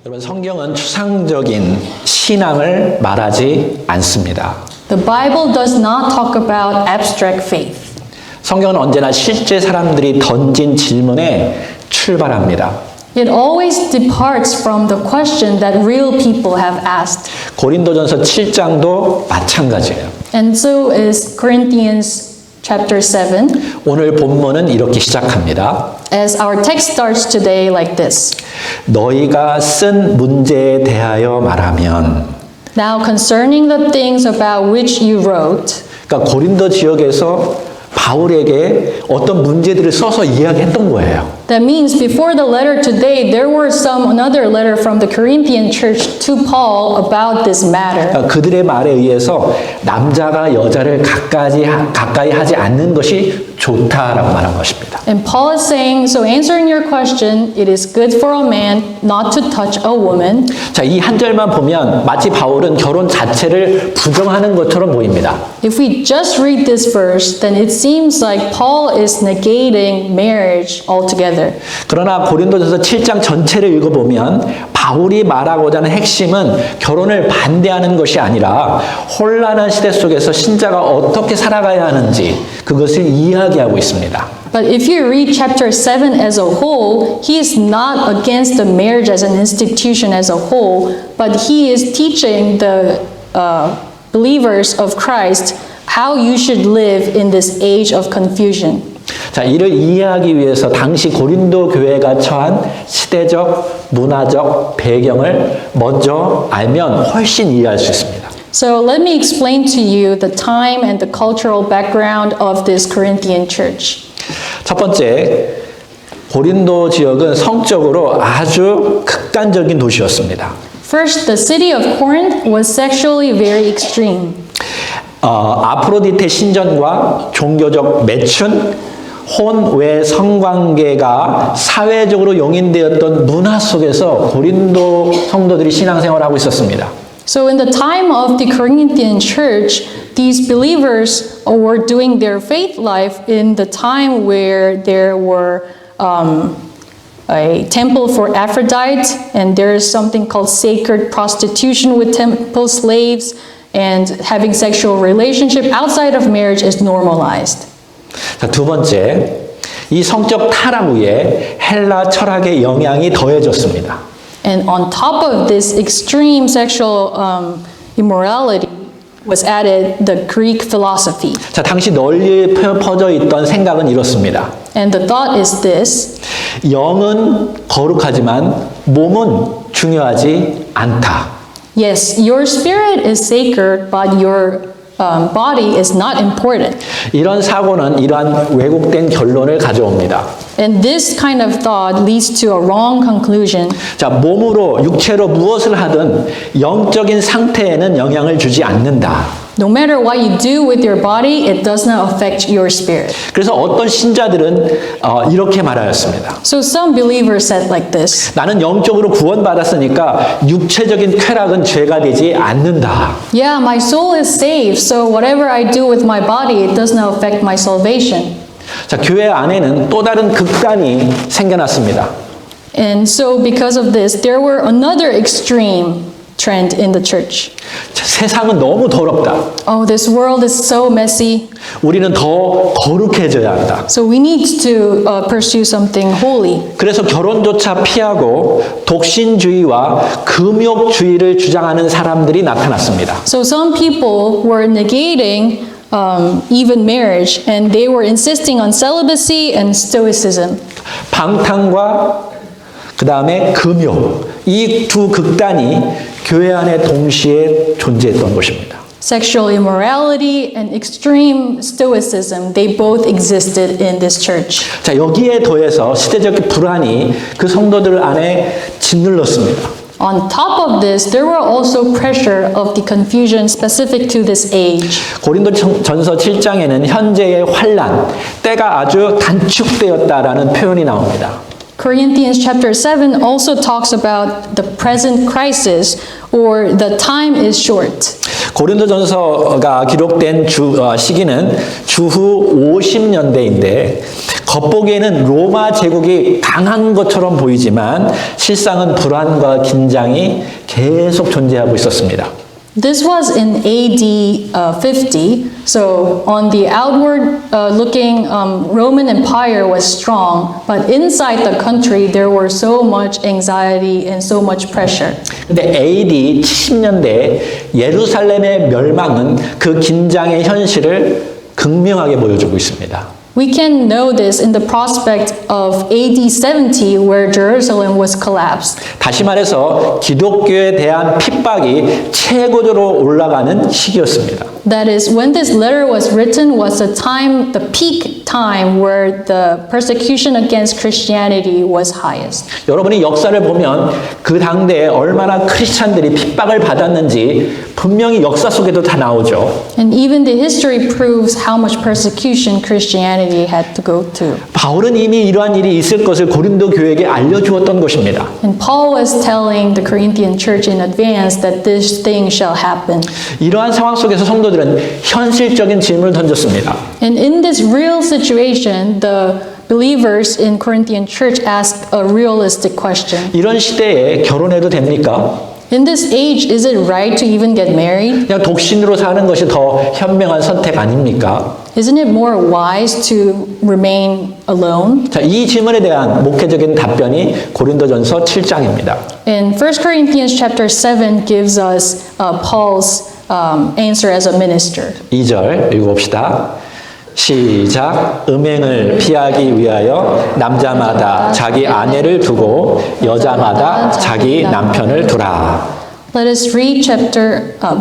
여러분, 성경은 추상적인 신앙을 말하지 않습니다. The Bible does not talk about abstract faith. 성경은 언제나 실제 사람들이 던진 질문에 출발합니다. It always departs from the question that real people have asked. 고린도전서 7장도 마찬가지예요. And so is Corinthians chapter 7. 오늘 본문은 이렇게 시작합니다. As our text starts today like this. 너희가 쓴 문제에 대하여 말하면, Now concerning the things about which you wrote. 그러니까 고린도 지역에서 바울에게 어떤 문제들을 써서 이야기했던 거예요. That means before the letter today, there were another letter from the Corinthian church to Paul about this matter. 그러니까 그들의 말에 의해서 남자가 여자를 가까이 하지 않는 것이 좋다라고 말한 것입니다. And Paul is saying, so answering your question, it is good for a man not to touch a woman. 자, 이 한 절만 보면 마치 바울은 결혼 자체를 부정하는 것처럼 보입니다. If we just read this verse, then it seems like Paul is negating marriage altogether. 그러나 고린도전서 7장 전체를 읽어보면 바울이 말하고자 하는 핵심은 결혼을 반대하는 것이 아니라 혼란한 시대 속에서 신자가 어떻게 살아가야 하는지 그것을 이야기하고 있습니다. But if you read chapter 7 as a whole, he is not against the marriage as an institution as a whole, but he is teaching the believers of Christ how you should live in this age of confusion. 자, 이를 이해하기 위해서 당시 고린도 교회가 처한 시대적, 문화적 배경을 먼저 알면 훨씬 이해할 수 있습니다. So let me explain to you the time and the cultural background of this Corinthian church. 첫 번째, 고린도 지역은 성적으로 아주 극단적인 도시였습니다. First, the city of Corinth was sexually very extreme. 아프로디테 신전과 종교적 매춘, 혼외 성관계가 사회적으로 용인되었던 문화 속에서 고린도 성도들이 신앙생활을 하고 있었습니다. So in the time of the Corinthian church, these believers were doing their faith life in the time where there were a temple for Aphrodite, and there is something called sacred prostitution with temple slaves, and having sexual relationship outside of marriage is normalized. 자, 두 번째, 이 성적 타락 위에 헬라 철학의 영향이 더해졌습니다. And on top of this extreme sexual immorality was added the Greek philosophy. 자, 당시 널리 퍼져 있던 생각은 이렇습니다. And the thought is this. 영은 거룩하지만 몸은 중요하지 않다. Yes, your spirit is sacred, but your body is not important. 이런 사고는 이러한 왜곡된 결론을 가져옵니다. And this kind of thought leads to a wrong conclusion. 자, 몸으로 육체로 무엇을 하든 영적인 상태에는 영향을 주지 않는다. No matter what you do with your body, it does not affect your spirit. 그래서 어떤 신자들은 이렇게 말하였습니다. So some believers said like this. 나는 영적으로 구원받았으니까 육체적인 쾌락은 죄가 되지 않는다. Yeah, my soul is saved, so whatever I do with my body, it does not affect my salvation. 자, 교회 안에는 또 다른 극단이 생겨났습니다. And so because of this, there were another extreme trend in the church. 자, 세상은 너무 더럽다. Oh, this world is so messy. 우리는 더 거룩해져야 한다. So we need to pursue something holy. 그래서 결혼조차 피하고 독신주의와 금욕주의를 주장하는 사람들이 나타났습니다. So some people were negating even marriage, and they were insisting on celibacy and stoicism. 방탕과 그 다음에 금욕, 이 두 극단이 교회 안에 동시에 존재했던 것입니다. Sexual immorality and extreme stoicism, they both existed in this church. 자, 여기에 더해서 시대적 불안이 그 성도들 안에 짓눌렀습니다. On top of this, there were also pressure of the confusion specific to this age. 고린도전서 7장에는 현재의 환란, 때가 아주 단축되었다라는 표현이 나옵니다. Corinthians chapter 7 also talks about the present crisis, or the time is short. 고린도전서가 기록된 시기는 주후 50년대인데 겉보기에는 로마 제국이 강한 것처럼 보이지만 실상은 불안과 긴장이 계속 존재하고 있었습니다. This was in AD 50. So on the outward looking, Roman Empire was strong, but inside the country there were so much anxiety and so much pressure. 근데 AD 70년대 예루살렘의 멸망은 그 긴장의 현실을 극명하게 보여주고 있습니다. We can know this in the prospect of AD 70, where Jerusalem was collapsed. 다시 말해서 기독교에 대한 핍박이 최고조로 올라가는 시기였습니다. That is, when this letter was written was the time, the peak time where the persecution against Christianity was highest. 여러분이 역사를 보면 그 당대에 얼마나 크리스찬들이 핍박을 받았는지 분명히 역사 속에도 다 나오죠. And even the history proves how much persecution Christianity had to go to. 바울은 이미 이러한 일이 있을 것을 고린도 교회에게 알려주었던 것입니다. And Paul was telling the Corinthian church in advance that this thing shall happen. 이러한 상황 속에서 성도들은 현실적인 질문을 던졌습니다. And in this real situation, the believers in Corinthian church asked a realistic question. 이런 시대에 결혼해도 됩니까? In this age, is it right to even get married? 그냥 독신으로 사는 것이 더 현명한 선택 아닙니까? Isn't it more wise to remain alone? 자, 이 질문에 대한 목회적인 답변이 고린도전서 7장입니다. And 1 Corinthians chapter 7 gives us Paul's answer as a minister. 2절 읽어봅시다. 시작. 음행을 피하기 위하여 남자마다 자기 아내를 두고 여자마다 자기 남편을 두라. Let us read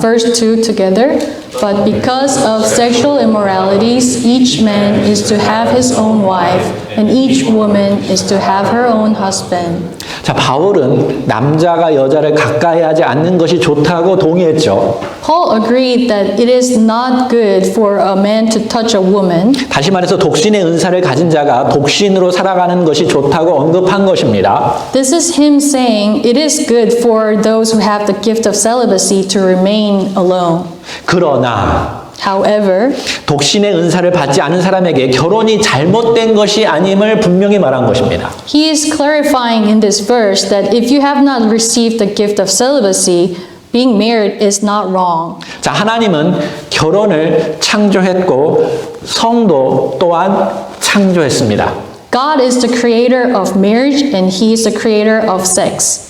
verse 2 together. But because of sexual immoralities, each man is to have his own wife, and each woman is to have her own husband. 자, 바울은 남자가 여자를 가까이 하지 않는 것이 좋다고 동의했죠. Paul agreed that it is not good for a man to touch a woman. 다시 말해서 독신의 은사를 가진 자가 독신으로 살아가는 것이 좋다고 언급한 것입니다. This is him saying it is good for those who have the gift of celibacy to remain alone. 그러나 However, 독신의 은사를 받지 않은 사람에게 결혼이 잘못된 것이 아님을 분명히 말한 것입니다. he is clarifying in this verse that if you have not received the gift of celibacy, being married is not wrong. 자, 하나님은 결혼을 창조했고 성도 또한 창조했습니다. God is the creator of marriage and he is the creator of sex.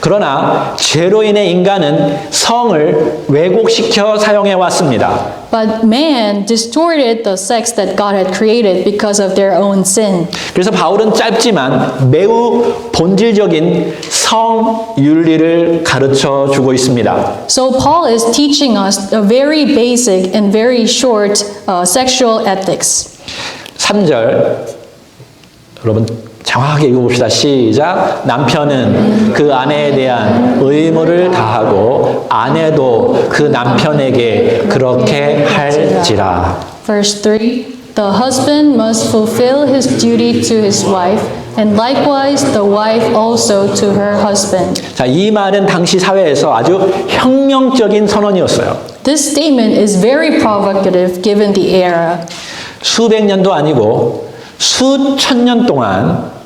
그러나 죄로 인해 인간은 성을 왜곡시켜 사용해 왔습니다. But man distorted the sex that God had created because of their own sin. 그래서 바울은 짧지만 매우 본질적인 성 윤리를 가르쳐 주고 있습니다. So Paul is teaching us a very basic and very short sexual ethics. 3절 여러분 정확하게 읽어봅시다. 시작. 남편은 그 아내에 대한 의무를 다하고 아내도 그 남편에게 그렇게 할지라. Verse 3. The husband must fulfill his duty to his wife, and likewise the wife also to her husband. 자, 이 말은 당시 사회에서 아주 혁명적인 선언이었어요. This statement is very provocative given the era. 수백 년도 아니고 수천 년 동안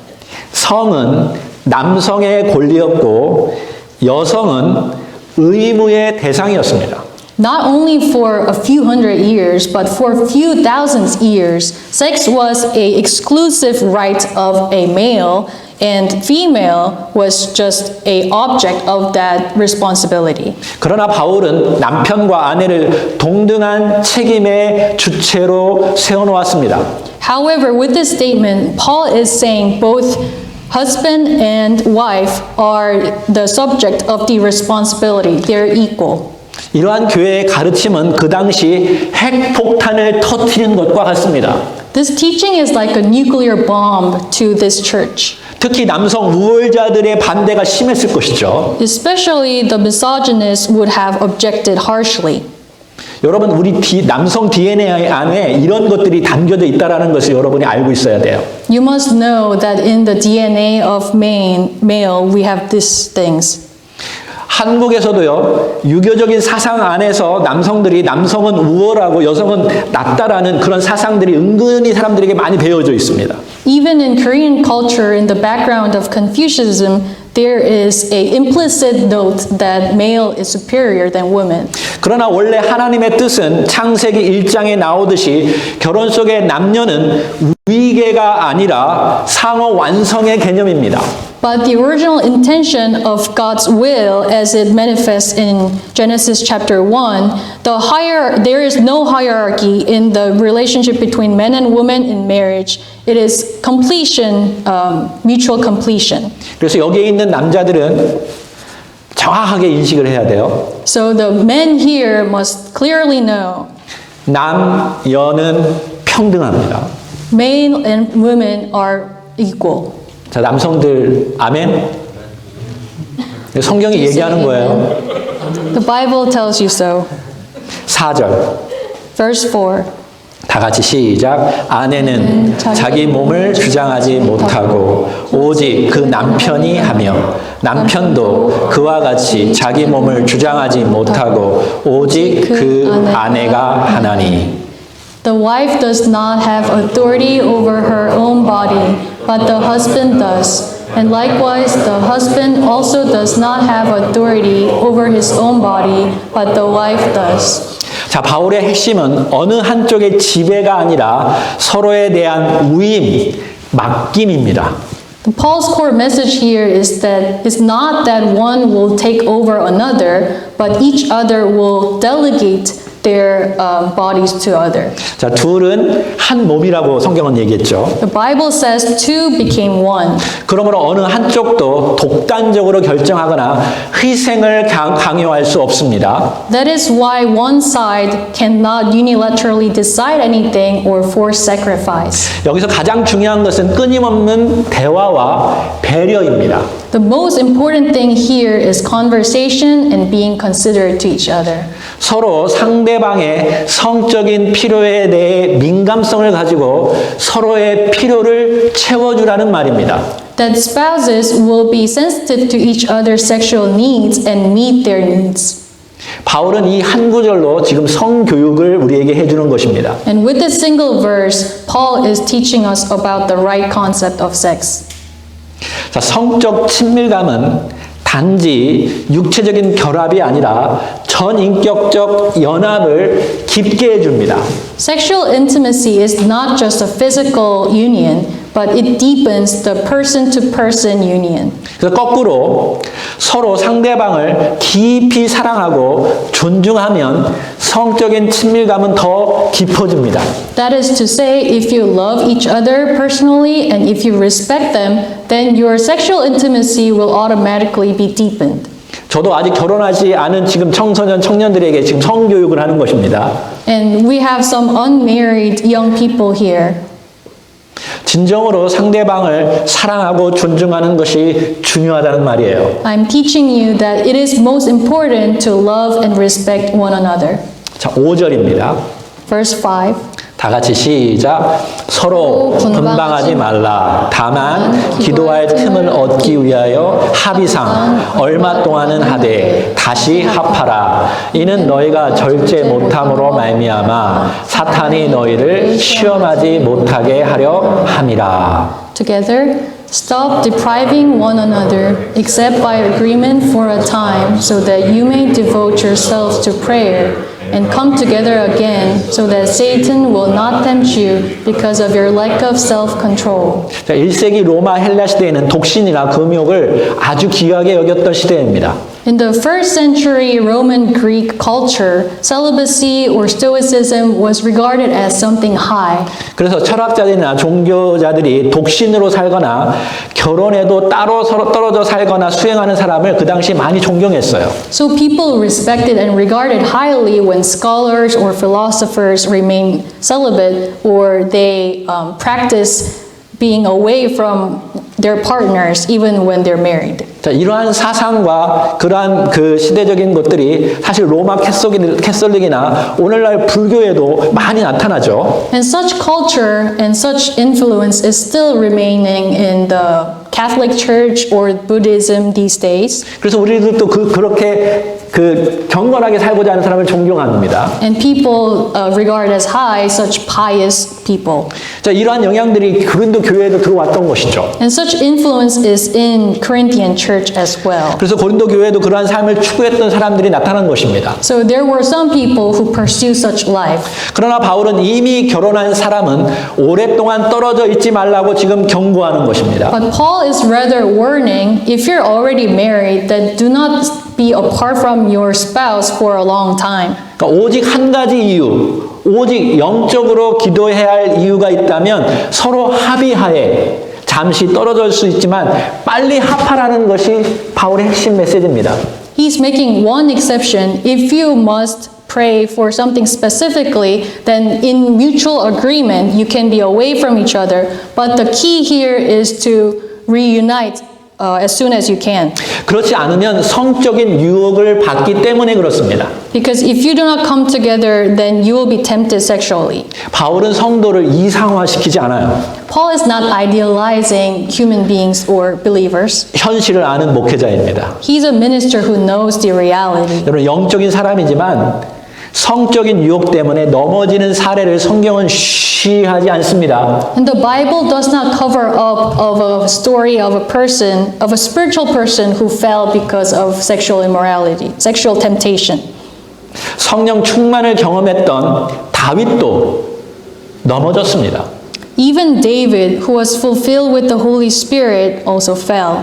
성은 남성의 권리였고 여성은 의무의 대상이었습니다. Not only for a few hundred years, but for a few thousand years, sex was an exclusive right of a male, and female was just an object of that responsibility. 그러나 바울은 남편과 아내를 동등한 책임의 주체로 세워놓았습니다. However, with this statement, Paul is saying both husband and wife are the subject of the responsibility. They're equal. 이러한 교회의 가르침은 그 당시 핵폭탄을 터뜨리는 것과 같습니다. This teaching is like a nuclear bomb to this church. 특히 남성 우월자들의 반대가 심했을 것이죠. Especially the misogynists would have objected harshly. 여러분, 우리 남성 DNA 안에 이런 것들이 담겨져 있다는 것을 여러분이 알고 있어야 돼요. You must know that in the DNA of male we have these things. 한국에서도요, 유교적인 사상 안에서 남성은 우월하고 여성은 낮다라는 그런 사상들이 은근히 사람들에게 많이 배어져 있습니다. Even in Korean culture, in the background of Confucianism, there is a implicit note that male is superior than women. 그러나 원래 하나님의 뜻은 창세기 1장에 나오듯이 결혼 속의 남녀는 위계가 아니라 상호 완성의 개념입니다. But the original intention of God's will, as it manifests in Genesis chapter 1, there is no hierarchy in the relationship between men and women in marriage. It is completion, mutual completion. 그래서 여기에 있는 남자들은 정확하게 인식을 해야 돼요. So the men here must clearly know 남, 여는 평등합니다. male and women are equal. 자, 남성들, 아멘? 성경이 얘기하는 거예요. The Bible tells you so. 4절. Verse 4. 다 같이 시작. 아내는 자기 몸을 주장하지 못하고 오직 그 남편이 하며 남편도 그와 같이 자기 몸을 주장하지 못하고 오직 그 아내가 하나니. The wife does not have authority over her own body, but the husband does. And likewise, the husband also does not have authority over his own body, but the wife does. 자, 바울의 핵심은 어느 한쪽의 지배가 아니라 서로에 대한 위임, 맡김입니다. Paul's core message here is that it's not that one will take over another, but each other will delegate their bodies to other. 자, 둘은 한 몸이라고 성경은 얘기했죠. The Bible says two became one. 그러므로 어느 한쪽도 독단적으로 결정하거나 희생을 강요할 수 없습니다. That is why one side cannot unilaterally decide anything or force sacrifice. 여기서 가장 중요한 것은 끊임없는 대화와 배려입니다. The most important thing here is conversation and being considerate to each other. 서로 상대방의 성적인 필요에 대해 민감성을 가지고 서로의 필요를 채워주라는 말입니다. That spouses will be sensitive to each other's sexual needs and meet their needs. 바울은 이 한 구절로 지금 성교육을 우리에게 해주는 것입니다. And with this single verse, Paul is teaching us about the right concept of sex. 자, 성적 친밀감은 단지 육체적인 결합이 아니라 전인격적 연합을 깊게 해줍니다. Sexual intimacy is not just a physical union, but it deepens the person-to-person union. 그래서 거꾸로 서로 상대방을 깊이 사랑하고 존중하면 성적인 친밀감은 더 깊어집니다. That is to say, if you love each other personally and if you respect them, then your sexual intimacy will automatically be deepened. 저도 아직 결혼하지 않은 지금 청년들에게 지금 성교육을 하는 것입니다. And we have some unmarried young people here. 진정으로 상대방을 사랑하고 존중하는 것이 중요하다는 말이에요. I'm teaching you that it is most important to love and respect one another. 자, 5절입니다. Verse 5. 다 같이 시작. 서로 분방하지 말라. 다만 기도할 틈을 얻기 위하여 합의상 얼마 동안은 하되 다시 합하라. 이는 너희가 절제 못함으로 말미암아 사탄이 너희를 시험하지 못하게 하려 함이라. Together, stop depriving one another, except by agreement for a time, so that you may devote yourselves to prayer, and come together again, so that Satan will not tempt you because of your lack of self-control. 1세기 로마 헬라 시대에는 독신이나 금욕을 아주 귀하게 여겼던 시대입니다. In the first century Roman Greek culture, celibacy or stoicism was regarded as something high. 그래서 철학자들이나 종교자들이 독신으로 살거나 결혼해도 따로 서로 떨어져 살거나 수행하는 사람을 그 당시 많이 존경했어요. So people respected and regarded highly when scholars or philosophers remain celibate or they practice being away from their partners even when they're married. 자, 이러한 사상과 그러한 그 시대적인 것들이 사실 로마 캐톨릭이나 오늘날 불교에도 많이 나타나죠. And such culture and such influence is still remaining in the Catholic Church or Buddhism these days. 그래서 우리들도 그렇게 경건하게 살고자 하는 사람을 존경합니다. And people regard as high such pious people. 자, 이러한 영향들이 고린도 교회에도 들어왔던 것이죠. And such influence is in Corinthian church as well. 그래서 고린도 교회에도 그러한 삶을 추구했던 사람들이 나타난 것입니다. So there were some people who pursue such life. 그러나 바울은 이미 결혼한 사람은 오랫동안 떨어져 있지 말라고 지금 경고하는 것입니다. But Paul is rather warning, if you're already married, that do not be apart from your spouse for a long time. 그러니까 오직 한 가지 이유, 오직 영적으로 기도해야 할 이유가 있다면 서로 합의하에 잠시 떨어질 수 있지만 빨리 합하라는 것이 바울의 핵심 메시지입니다. He's making one exception. If you must pray for something specifically, then in mutual agreement, you can be away from each other. But the key here is to reunite as soon as you can. 그렇지 않으면 성적인 유혹을 받기 때문에 그렇습니다. Because if you do not come together, then you will be tempted sexually. 바울은 성도를 이상화시키지 않아요. Paul is not idealizing human beings or believers. 현실을 아는 목회자입니다. He's a minister who knows the reality. 여러분, 영적인 사람이지만 성적인 유혹 때문에 넘어지는 사례를 성경은 쉬하지 않습니다. And the Bible does not cover up of a story of a person, of a spiritual person who fell because of sexual immorality, sexual temptation. 성령 충만을 경험했던 다윗도 넘어졌습니다. Even David, who was fulfilled with the Holy Spirit, also fell.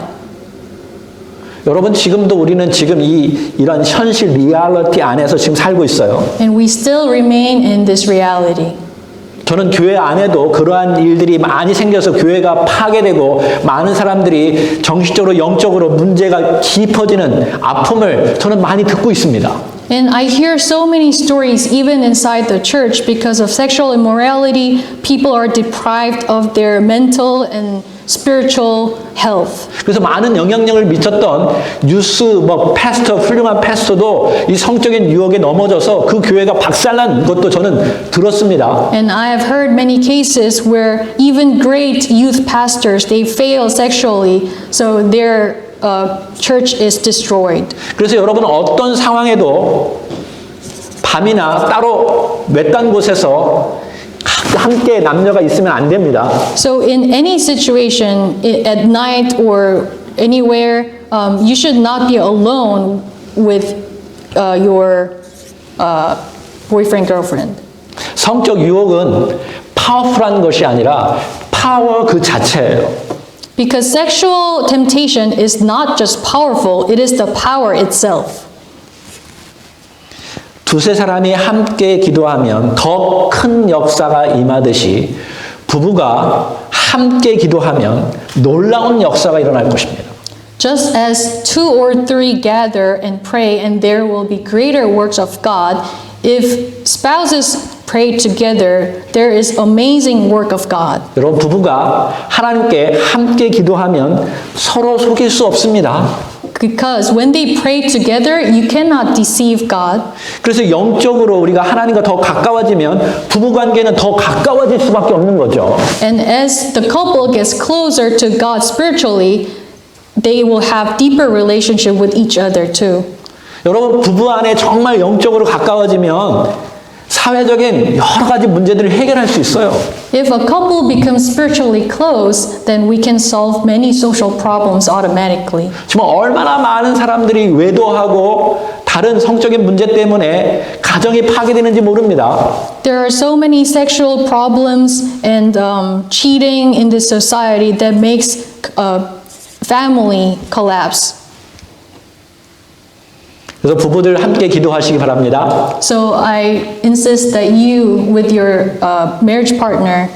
여러분, 지금도 우리는 지금 이런 현실 리얼리티 안에서 지금 살고 있어요. And we still remain in this reality. 저는 교회 안에도 그러한 일들이 많이 생겨서 교회가 파괴되고 많은 사람들이 정신적으로 영적으로 문제가 깊어지는 아픔을 저는 많이 듣고 있습니다. And I hear so many stories even inside the church because of sexual immorality, people are deprived of their mental and spiritual health. 그래서 많은 영향력을 미쳤던 뉴스 패스터, 훌륭한 패스터도 이 성적인 유혹에 넘어져서 그 교회가 박살난 것도 저는 들었습니다. And I have heard many cases where even great youth pastors, they fail sexually, so their church is destroyed. 그래서 여러분 어떤 상황에도 밤이나 따로 외딴 곳에서 함께 남녀가 있으면 안 됩니다. So in any situation, at night or anywhere, you should not be alone with your boyfriend, girlfriend. 성적 유혹은 파워풀한 것이 아니라 파워 그 자체예요. Because sexual temptation is not just powerful, it is the power itself. 두세 사람이 함께 기도하면 더 큰 역사가 임하듯이 부부가 함께 기도하면 놀라운 역사가 일어날 것입니다. Just as 2 or 3 gather and pray, and there will be greater works of God, if spouses pray together, there is amazing work of God. 여러분, 부부가 하나님께 함께 기도하면 서로 속일 수 없습니다. Because when they pray together, you cannot deceive God. 그래서 영적으로 우리가 하나님과 더 가까워지면 부부 관계는 더 가까워질 수밖에 없는 거죠. And as the couple gets closer to God spiritually, they will have deeper relationship with each other too. 여러분, 부부 안에 정말 영적으로 가까워지면 사회적인 여러 가지 문제들을 해결할 수 있어요. If a couple becomes spiritually close, then we can solve many social problems automatically. 지금 얼마나 많은 사람들이 외도하고 다른 성적인 문제 때문에 가정이 파괴되는지 모릅니다. There are so many sexual problems and cheating in this society that makes family collapse. 그래서 부부들 함께 기도하시기 바랍니다. So I insist that you, with your marriage partner,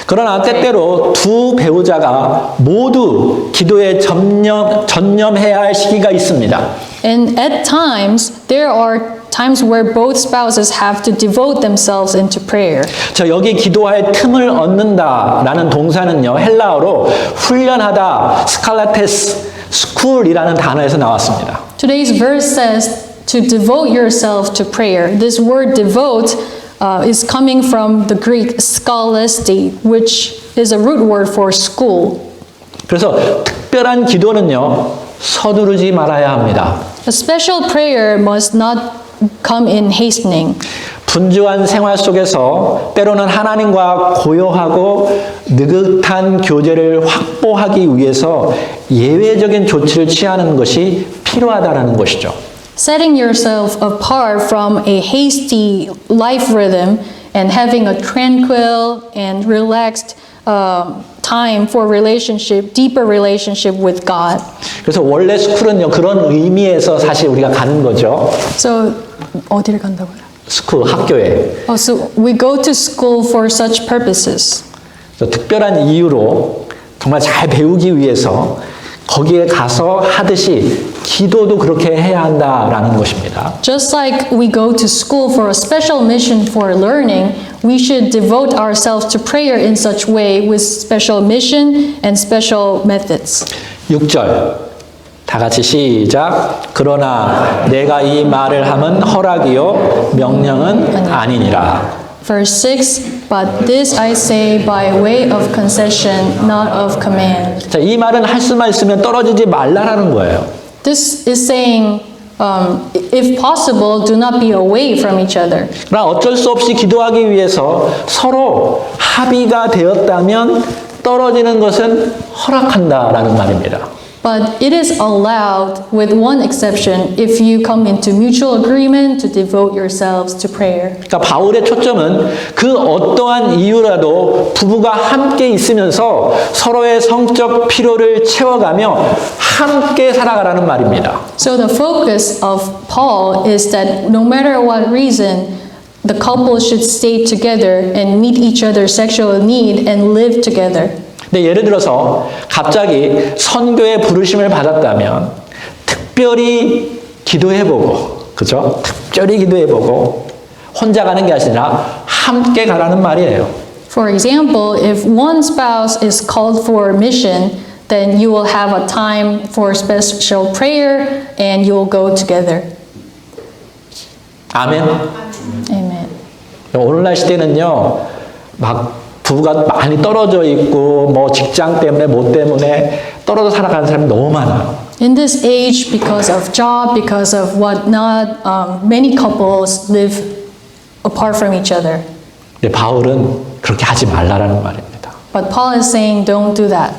그러나 때때로 두 배우자가 모두 기도에 전념해야 할 시기가 있습니다. and at times, there are times where both spouses have to devote themselves into prayer. 저 여기 기도할 틈을 얻는다라는 동사는요, 헬라어로 훈련하다, 스칼라테스, 스쿨이라는 단어에서 나왔습니다. Today's verse says to devote yourself to prayer. This word devote is coming from the Greek skalesti, which is a root word for school. 그래서 특별한 기도는요, 서두르지 말아야 합니다. A special prayer must not come in hastening. 분주한 생활 속에서 때로는 하나님과 고요하고 느긋한 교제를 확보하기 위해서 예외적인 조치를 취하는 것이 필요하다는 것이죠. Setting yourself apart from a hasty life rhythm and having a tranquil and relaxed time for relationship, deeper relationship with God. 그래서 원래 스쿨은요, 그런 의미에서 사실 우리가 가는 거죠. So 어디를 간다고요? 스쿨, 학교에. So we go to school for such purposes. 그래서 특별한 이유로 정말 잘 배우기 위해서 거기에 가서 하듯이 기도도 그렇게 해야 한다라는 것입니다. Just like we go to school for a special mission for learning, we should devote ourselves to prayer in such way with special mission and special methods. 6절 다 같이 시작. 그러나 내가 이 말을 함은 허락이요 명령은 아니니라. Verse 6, but this I say by way of concession, not of command. 자, 이 말은 할 수만 있으면 떨어지지 말라라는 거예요. This is saying, if possible, do not be away from each other. 그러나 어쩔 수 없이 기도하기 위해서 서로 합의가 되었다면 떨어지는 것은 허락한다라는 말입니다. But it is allowed, with one exception, if you come into mutual agreement to devote yourselves to prayer. 그러니까 바울의 초점은 그 어떠한 이유라도 부부가 함께 있으면서 서로의 성적 필요를 채워가며 함께 살아가라는 말입니다. So the focus of Paul is that no matter what reason, the couple should stay together and meet each other's sexual need and live together. 근데 예를 들어서 갑자기 선교에 부르심을 받았다면 특별히 기도해보고, 그죠? 특별히 기도해보고 혼자 가는 게 아니라 함께 가라는 말이에요. For example, if one spouse is called for mission, then you will have a time for special prayer and you will go together. 아멘. Amen. 오늘날 시대는요, 막 부부가 많이 떨어져 있고 뭐 직장 때문에 뭐 때문에 떨어져 살아가는 사람이 너무 많아요. In this age, because of job, because of whatnot, many couples live apart from each other. 근데 바울은 그렇게 하지 말라라는 말입니다. But Paul is saying, don't do that.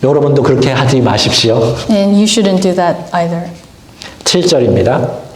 여러분도 그렇게 하지 마십시오. And you shouldn't do that either. 7절입니다.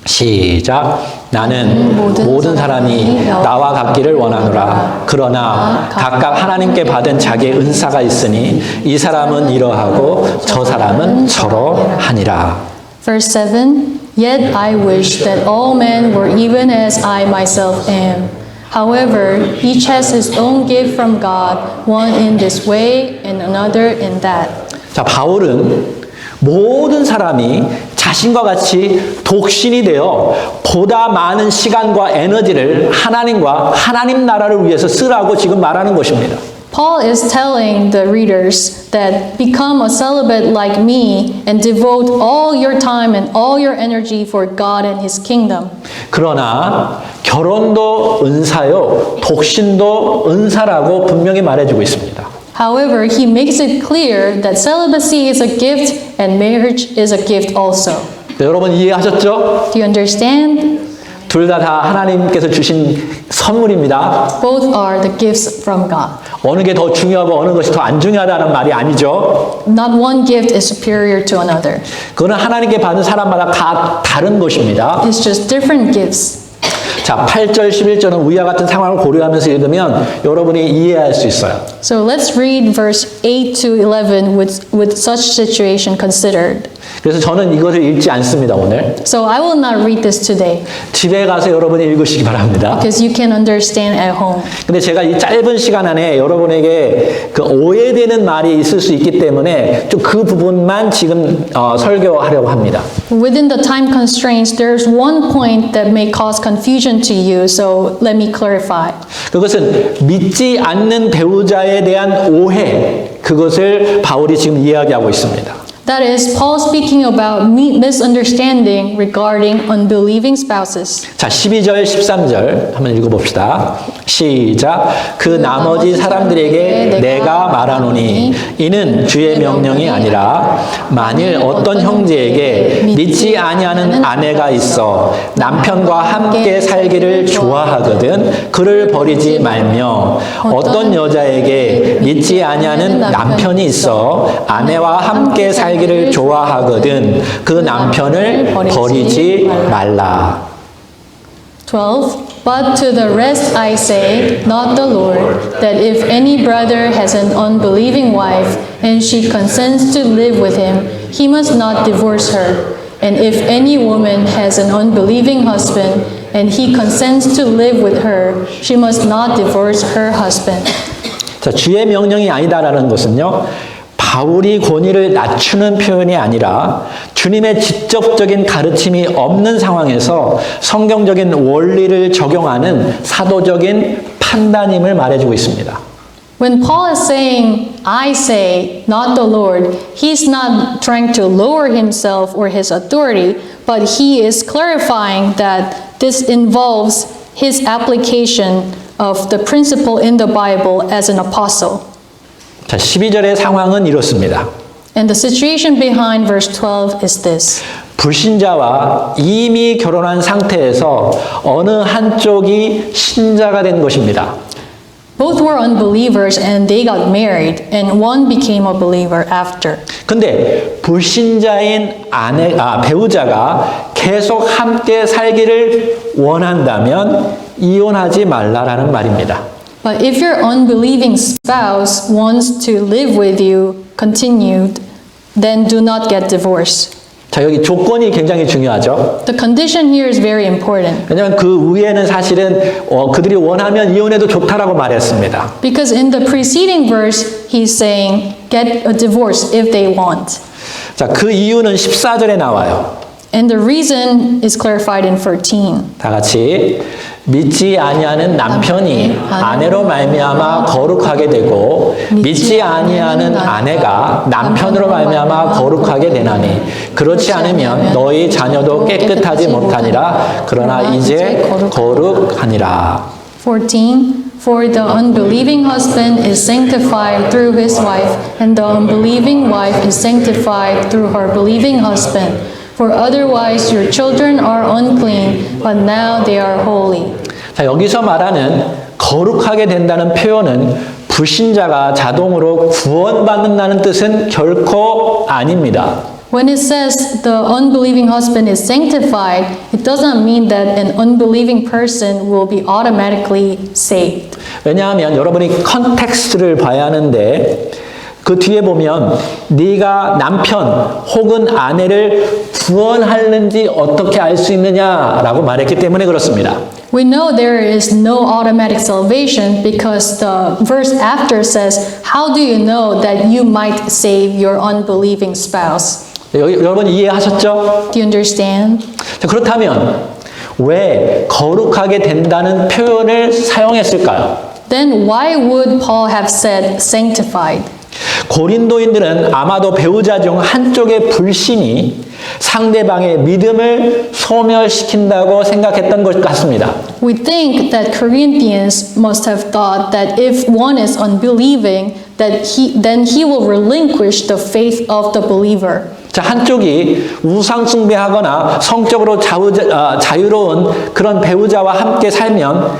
시작. 나는 모든 사람이 나와 같기를 원하노라. 그러나 각각 하나님께 받은 자기의 은사가 있으니 이 사람은 이러하고 저 사람은 저러하니라. Verse 7, Yet I wish that all men were even as I myself am. However, each has his own gift from God, one in this way and another in that. 자, 바울은 모든 사람이 자신과 같이 독신이 되어 보다 많은 시간과 에너지를 하나님과 하나님 나라를 위해서 쓰라고 지금 말하는 것입니다. Paul is telling the readers that become a celibate like me and devote all your time and all your energy for God and His kingdom. 그러나 결혼도 은사요, 독신도 은사라고 분명히 말해주고 있습니다. However, he makes it clear that celibacy is a gift and marriage is a gift also. 네, 여러분 이해하셨죠? Do you understand? 둘 다 하나님께서 주신 선물입니다. Both are the gifts from God. 어느 게 더 중요하고 어느 것이 더 안 중요하다는 말이 아니죠. Not one gift is superior to another. 그거는 하나님께 받은 사람마다 다 다른 것입니다. It's just different gifts. 자, 8절, 11절은 위와 같은 상황을 고려하면서 읽으면 여러분이 이해할 수 있어요. So let's read verse 8 to 11 with such situation considered. 그래서 저는 이것을 읽지 않습니다, 오늘. So I will not read this today 집에 가서 여러분이 읽으시기 바랍니다. because you can understand at home. 근데 제가 이 짧은 시간 안에 여러분에게 그 오해되는 말이 있을 수 있기 때문에 좀 그 부분만 지금 설교하려고 합니다. Within the time constraints, there's one point that may cause confusion to you, so let me clarify. 그것은 믿지 않는 배우자에 대한 오해, 그것을 바울이 지금 이야기하고 있습니다. That is Paul speaking about misunderstanding regarding unbelieving spouses. 자, 12절, 13절 한번 읽어봅시다. 시작. 그 나머지 사람들에게 내가 말하노니 이는 주의 명령이 아니라 만일 어떤 형제에게 믿지 아니하는 아내가 있어 남편과 함께 살기를 좋아하거든 그를 버리지 말며 어떤 여자에게 믿지 아니하는 남편이 있어 아내와 함께 살기를 좋아하거든 그 남편을 버리지 말라. 12. But to the rest I say, not the Lord, that if any brother has an unbelieving wife, and she consents to live with him, he must not divorce her. And if any woman has an unbelieving husband, and he consents to live with her, she must not divorce her husband. 자, 주의 명령이 아니다라는 것은요, 바울이 권위를 낮추는 표현이 아니라 주님의 직접적인 가르침이 없는 상황에서 성경적인 원리를 적용하는 사도적인 판단임을 말해주고 있습니다. When Paul is saying, I say, not the Lord, he's not trying to lower himself or his authority, but he is clarifying that this involves his application of the principle in the Bible as an apostle. 자, 12절의 상황은 이렇습니다. And the situation behind verse 12 is this. 불신자와 이미 결혼한 상태에서 어느 한쪽이 신자가 된 것입니다. Both were unbelievers and they got married, and one became a believer after. 근데 불신자인 배우자가 계속 함께 살기를 원한다면 이혼하지 말라라는 말입니다. But if your unbelieving spouse wants to live with you continued, then do not get divorced. 자, 여기 조건이 굉장히 중요하죠. The condition here is very important. 왜냐하면 그 위에는 사실은 그들이 원하면 이혼해도 좋다라고 말했습니다. Because in the preceding verse, he's saying, get a divorce if they want. 자, 그 이유는 14절에 나와요. And the reason is clarified in 13. 다 같이 믿지 아니하는 남편이 아내로 말미암아 거룩하게 되고 믿지 아니하는 아내가 남편으로 말미암아 거룩하게 되나니 그렇지 않으면 너희 자녀도 깨끗하지 못하니라 그러나 이제 거룩하니라. 14. For the unbelieving husband is sanctified through his wife, and the unbelieving wife is sanctified through her believing husband. For otherwise your children are unclean, but now they are holy. 자, 여기서 말하는 거룩하게 된다는 표현은 불신자가 자동으로 구원받는다는 뜻은 결코 아닙니다. When it says the unbelieving husband is sanctified, it doesn't mean that an unbelieving person will be automatically saved. 왜냐하면 여러분이 컨텍스트를 봐야 하는데 그 뒤에 보면 네가 남편 혹은 아내를 구원하는지 어떻게 알 수 있느냐라고 말했기 때문에 그렇습니다. We know there is no automatic salvation because the verse after says, how do you know that you might save your unbelieving spouse? 여러분 이해하셨죠? Do you understand? 자, 그렇다면 왜 거룩하게 된다는 표현을 사용했을까요? Then why would Paul have said sanctified? 고린도인들은 아마도 배우자 중 한쪽의 불신이 상대방의 믿음을 소멸시킨다고 생각했던 것 같습니다. We think that Corinthians must have thought that if one is unbelieving, then he will relinquish the faith of the believer. 자, 한쪽이 우상 숭배하거나 성적으로 자유로운 그런 배우자와 함께 살면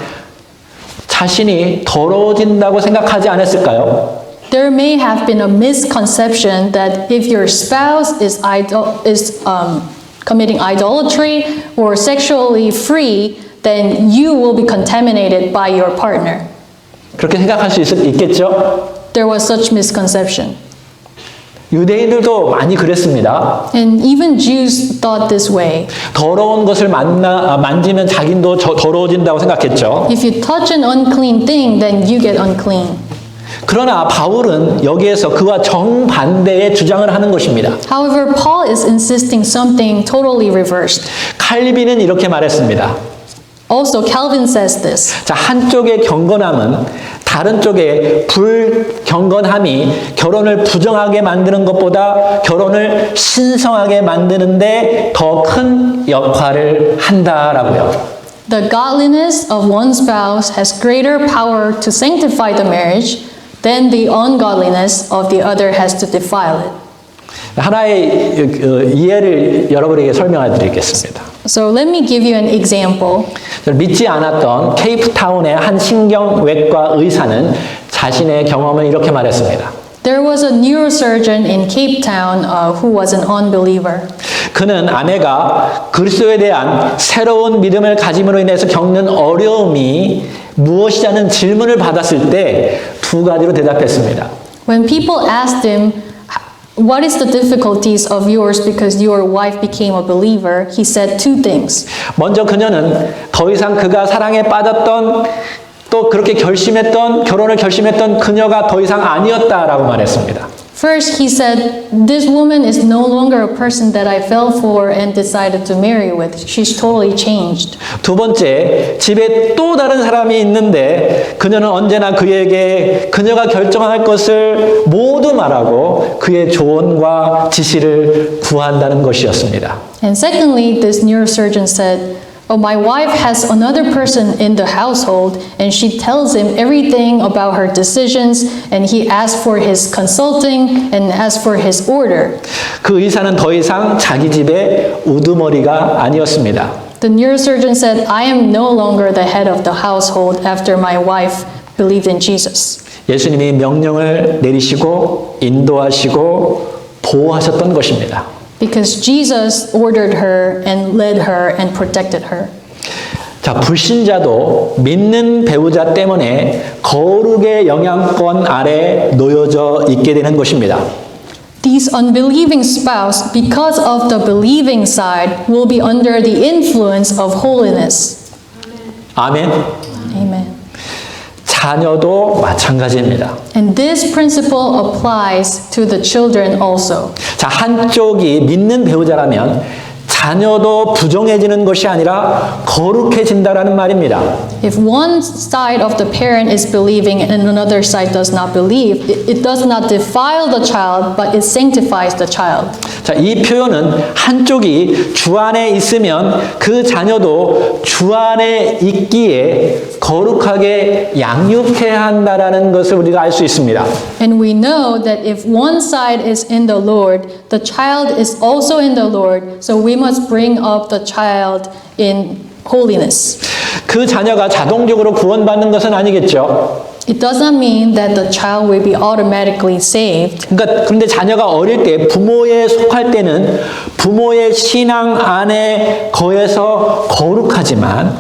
자신이 더러워진다고 생각하지 않았을까요? There may have been a misconception that if your spouse is committing idolatry or sexually free, then you will be contaminated by your partner. 그렇게 생각할 수 있겠죠? There was such misconception. 유대인들도 많이 그랬습니다. And even Jews thought this way. 더러운 것을 만지면 자기도 더러워진다고 생각했죠. If you touch an unclean thing, then you get unclean. 그러나 바울은 여기에서 그와 정반대의 주장을 하는 것입니다. However, Paul is insisting something totally reversed. 칼빈은 이렇게 말했습니다. Also, Calvin says this. 자, 한쪽의 경건함은 다른 쪽에 불경건함이 결혼을 부정하게 만드는 것보다 결혼을 신성하게 만드는데 더 큰 역할을 한다라고요. The godliness of one spouse has greater power to sanctify the marriage than the ungodliness of the other has to defile it. 하나의 이해를 여러분에게 설명해 드리겠습니다. So let me give you an example. 믿지 않았던 케이프타운의 한 신경외과 의사는 자신의 경험을 이렇게 말했습니다. There was a neurosurgeon in Cape Town who was an unbeliever. 그는 아내가 그리스도에 대한 새로운 믿음을 가짐으로 인해서 겪는 어려움이 무엇이냐는 질문을 받았을 때 두 가지로 대답했습니다. When people asked him, what is the difficulties of yours because your wife became a believer? He said two things. 먼저 그녀는 더 이상 그가 사랑에 빠졌던 또 그렇게 결혼을 결심했던 그녀가 더 이상 아니었다라고 말했습니다. First, he said, this woman is no longer a person that I fell for and decided to marry with. She's totally changed. 두 번째, 집에 또 다른 사람이 있는데 그녀는 언제나 그에게 그녀가 결정할 것을 모두 말하고 그의 조언과 지시를 구한다는 것이었습니다. And secondly, this neurosurgeon said, oh, my wife has another person in the household and she tells him everything about her decisions and he asks for his consulting and asks for his order. 그 의사는 더 이상 자기 집의 우두머리가 아니었습니다. The neurosurgeon said, I am no longer the head of the household after my wife believed in Jesus. 예수님이 명령을 내리시고 인도하시고 보호하셨던 것입니다. Because Jesus ordered her and led her and protected her. 자, 불신자도 믿는 배우자 때문에 거룩의 영향권 아래 놓여져 있게 되는 것입니다. These unbelieving spouse, because of the believing side, will be under the influence of holiness. 아멘. Amen. 자녀도 마찬가지입니다. And this principle applies to the children also. 자, 한쪽이 믿는 배우자라면 자녀도 부정해지는 것이 아니라 거룩해진다라는 말입니다. If one side of the parent is believing and another side does not believe, it does not defile the child, but it sanctifies the child. 자, 이 표현은 한쪽이 주 안에 있으면 그 자녀도 주 안에 있기에 거룩하게 양육해야 한다라는 것을 우리가 알 수 있습니다. And we know that if one side is in the Lord, the child is also in the Lord, so we must bring up the child in holiness. 그 자녀가 자동적으로 구원받는 것은 아니겠죠. It does not mean that the child will be automatically saved. 그런데 자녀가 어릴 때 부모에 속할 때는 부모의 신앙 안에 거해서 거룩하지만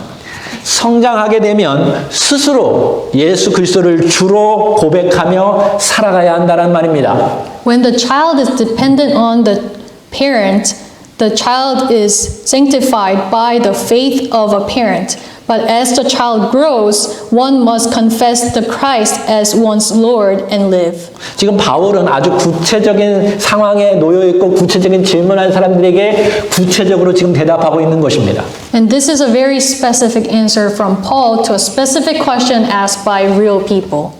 성장하게 되면 스스로 예수 그리스도를 주로 고백하며 살아가야 한다는 말입니다. When the child is dependent on the parent, the child is sanctified by the faith of a parent. But as the child grows, one must confess the Christ as one's Lord and live. 지금 바울은 아주 구체적인 상황에 놓여 있고 구체적인 질문한 사람들에게 구체적으로 지금 대답하고 있는 것입니다. And this is a very specific answer from Paul to a specific question asked by real people.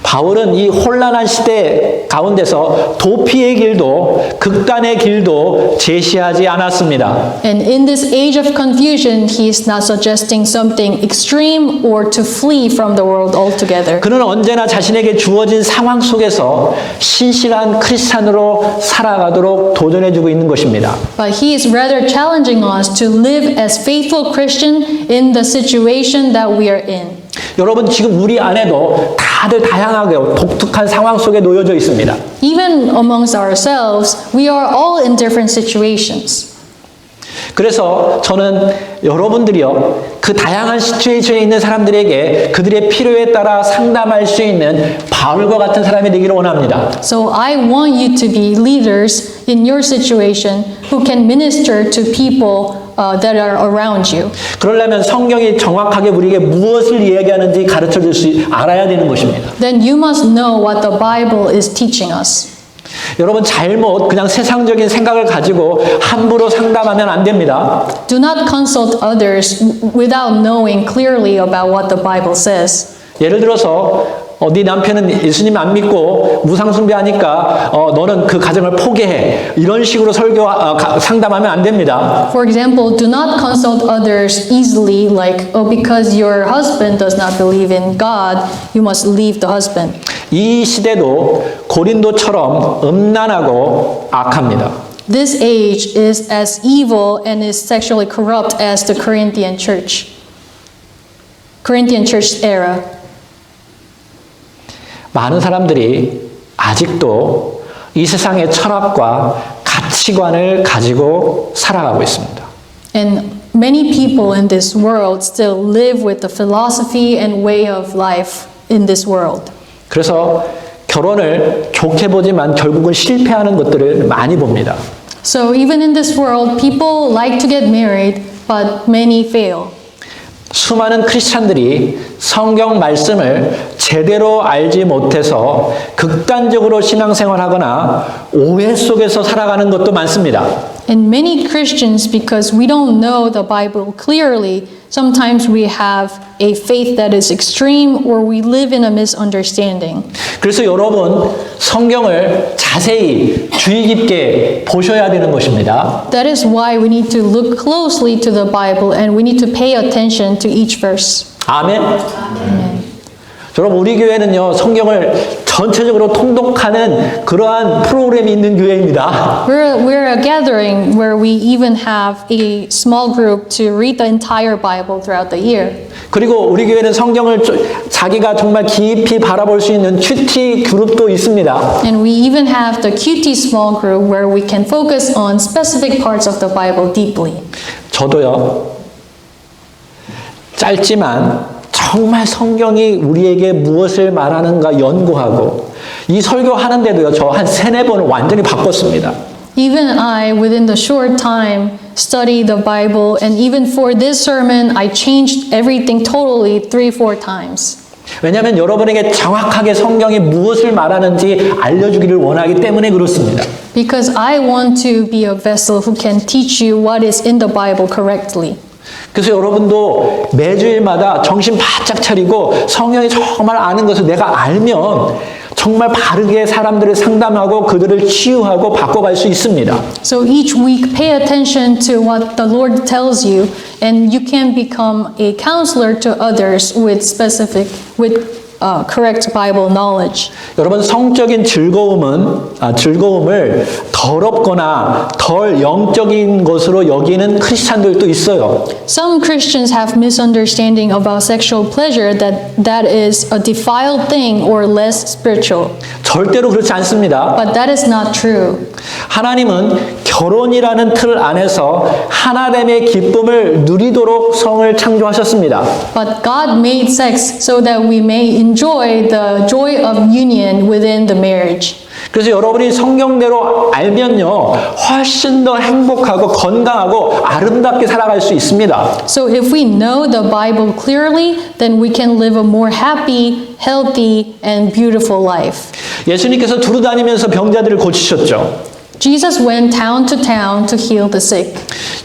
바울은 이 혼란한 시대 가운데서 도피의 길도 극단의 길도 제시하지 않았습니다. And in this age of confusion, he is not suggesting something extreme or to flee from the world altogether. 그는 언제나 자신에게 주어진 상황 속에서 신실한 크리스찬으로 살아가도록 도전해주고 있는 것입니다. But he is rather challenging us to live as faithful Christian in the situation that we are in. 여러분 지금 우리 안에도 다들 다양하게 독특한 상황 속에 놓여져 있습니다. Even amongst ourselves, we are all in different situations. 그래서 저는 여러분들이요 그 다양한 시츄에이션에 있는 사람들에게 그들의 필요에 따라 상담할 수 있는 바울과 같은 사람이 되기를 원합니다. So I want you to be leaders in your situation who can minister to people that are around you. 그러려면 성경이 정확하게 우리에게 무엇을 이야기하는지 가르쳐 줄 수 알아야 되는 것입니다. Then you must know what the Bible is teaching us. 여러분 잘못 그냥 세상적인 생각을 가지고 함부로 상담하면 안 됩니다. Do not consult others without knowing clearly about what the Bible says. 예를 들어서 네 남편은 예수님 안 믿고 무상숭배하니까 너는 그 가정을 포기해. 이런 식으로 상담하면 안 됩니다. For example, do not consult others easily, like, oh, because your husband does not believe in God, you must leave the husband. 이 시대도 고린도처럼 음란하고 악합니다. This age is as evil and is sexually corrupt as the Corinthian church era. 많은 사람들이 아직도 이 세상의 철학과 가치관을 가지고 살아가고 있습니다. And many people in this world still live with the philosophy and way of life in this world. 그래서 결혼을 좋게 보지만 결국은 실패하는 것들을 많이 봅니다. So even in this world, people like to get married, but many fail. 수많은 크리스찬들이 성경 말씀을 제대로 알지 못해서 극단적으로 신앙생활하거나 오해 속에서 살아가는 것도 많습니다. And many Christians, because we don't know the Bible clearly, sometimes we have a faith that is extreme or we live in a misunderstanding. 그래서 여러분 성경을 자세히 주의 깊게 보셔야 되는 것입니다. That is why we need to look closely to the Bible and we need to pay attention to each verse. 아멘. Amen. 여러분 우리 교회는요 성경을 전체적으로 통독하는 그러한 프로그램이 있는 교회입니다. We're a gathering where we even have a small group to read the entire Bible throughout the year. 그리고 우리 교회는 성경을 자기가 정말 깊이 바라볼 수 있는 큐티 그룹도 있습니다. And we even have the QT small group where we can focus on specific parts of the Bible deeply. 저도요 짧지만 정말 성경이 우리에게 무엇을 말하는가 연구하고 이 설교하는데도요 저 한 3-4번 완전히 바꿨습니다. Even I, within the short time, study the Bible, and even for this sermon, I changed everything totally 3-4 times. 왜냐하면 여러분에게 정확하게 성경이 무엇을 말하는지 알려주기를 원하기 때문에 그렇습니다. Because I want to be a vessel who can teach you what is in the Bible correctly. 그래서 여러분도 매주일마다 정신 바짝 차리고 성경이 정말 아는 것을 내가 알면 정말 바르게 사람들을 상담하고 그들을 치유하고 바꿔갈 수 있습니다. So each week pay attention to what the Lord tells you and you can become a counselor to others with correct Bible knowledge. 여러분 성적인 즐거움을 더럽거나 덜 영적인 것으로 여기는 크리스찬들도 있어요. Some Christians have misunderstanding about sexual pleasure that is a defiled thing or less spiritual. 절대로 그렇지 않습니다. But that is not true. 하나님은 결혼이라는 틀 안에서 하나됨의 기쁨을 누리도록 성을 창조하셨습니다. But God made sex so that we may enjoy the joy of union within the marriage. 그래서 여러분이 성경대로 알면요 훨씬 더 행복하고 건강하고 아름답게 살아갈 수 있습니다. So if we know the Bible clearly, then we can live a more happy, healthy, and beautiful life. 예수님께서 두루 다니면서 병자들을 고치셨죠. Jesus went town to town to heal the sick.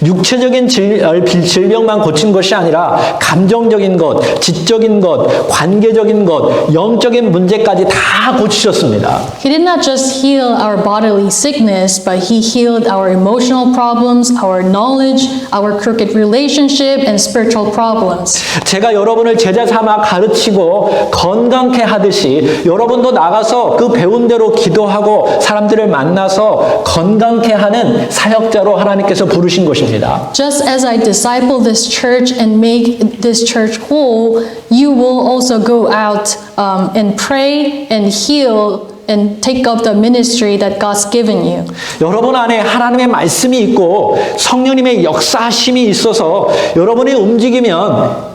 육체적인 질병만 고친 것이 아니라 감정적인 것, 지적인 것, 관계적인 것, 영적인 문제까지 다 고치셨습니다. He did not just heal our bodily sickness, but he healed our emotional problems, our knowledge, our crooked relationship, and spiritual problems. 제가 여러분을 제자 삼아 가르치고 건강케 하듯이 여러분도 나가서 그 배운 대로 기도하고 사람들을 만나서 건강케 하는 사역자로 하나님께서 부르신 것입니다. Just as I disciple this church and make this church whole, you will also go out and pray and heal and take up the ministry that God's given you. 여러분 안에 하나님의 말씀이 있고 성령님의 역사심이 있어서 여러분이 움직이면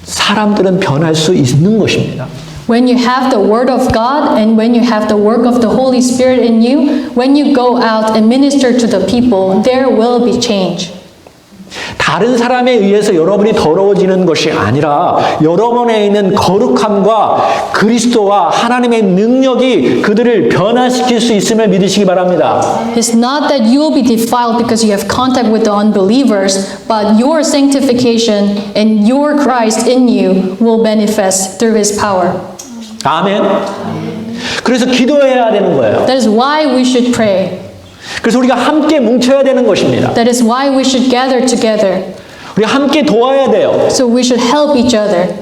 사람들은 변할 수 있는 것입니다. When you have the Word of God and when you have the work of the Holy Spirit in you, when you go out and minister to the people, there will be change. 다른 사람에 의해서 여러분이 더러워지는 것이 아니라 여러분에 있는 거룩함과 그리스도와 하나님의 능력이 그들을 변화시킬 수 있음을 믿으시기 바랍니다. It's not that you will be defiled because you have contact with the unbelievers, but your sanctification and your Christ in you will manifest through His power. 아멘. 그래서 기도해야 되는 거예요. That is why we should pray. 그래서 우리가 함께 뭉쳐야 되는 것입니다. That is why we should gather together. 우리 함께 도와야 돼요. So we should help each other.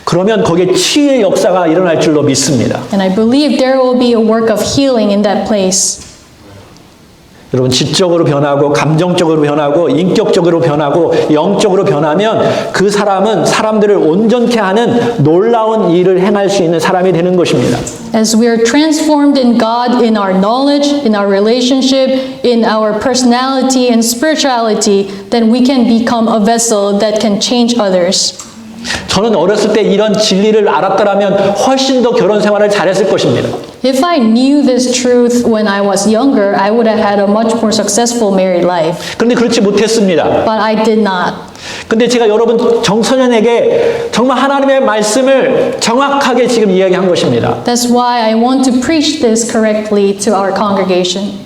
그러면 거기에 치유의 역사가 일어날 줄로 믿습니다. And I believe there will be a work of healing in that place. 여러분 지적으로 변하고 감정적으로 변하고 인격적으로 변하고 영적으로 변하면 그 사람은 사람들을 온전케 하는 놀라운 일을 행할 수 있는 사람이 되는 것입니다. As we are transformed in God, in our knowledge, in our relationship, in our personality and spirituality, then we can become a vessel that can change others. 저는 어렸을 때 이런 진리를 알았더라면 훨씬 더 결혼 생활을 잘했을 것입니다. If I knew this truth when I was younger, I would have had a much more successful married life. 그런데 그렇지 못했습니다. But I did not. 근데 제가 여러분 정소년에게 정말 하나님의 말씀을 정확하게 지금 이야기한 것입니다. That's why I want to preach this correctly to our congregation.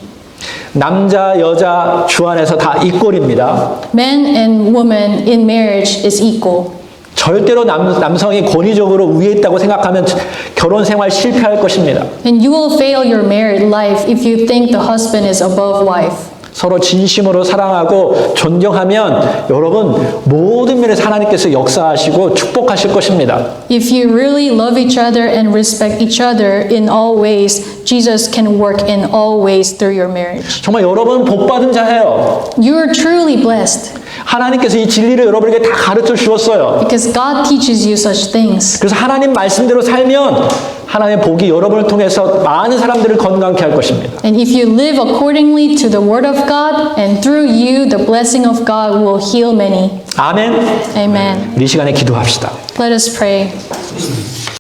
남자, 여자 주 안에서 다 이꼴입니다. Men and women in marriage is equal. 절대로 남성이 권위적으로 위에 있다고 생각하면 결혼 생활 실패할 것입니다. And you will fail your married life if you think the husband is above wife. 서로 진심으로 사랑하고 존경하면 여러분 모든 면에서 하나님께서 역사하시고 축복하실 것입니다. If you really love each other and respect each other in all ways, Jesus can work in all ways through your marriage. 정말 여러분 복 받은 자예요. You are truly blessed 하나님께서 이 진리를 여러분에게 다 가르쳐 주었어요. because God teaches you such things. 그래서 하나님 말씀대로 살면 하나님의 복이 여러분을 통해서 많은 사람들을 건강케 할 것입니다. And if you live accordingly to the word of God, and through you, the blessing of God will heal many. 아멘. Amen. 우리 시간에 기도합시다. Let us pray.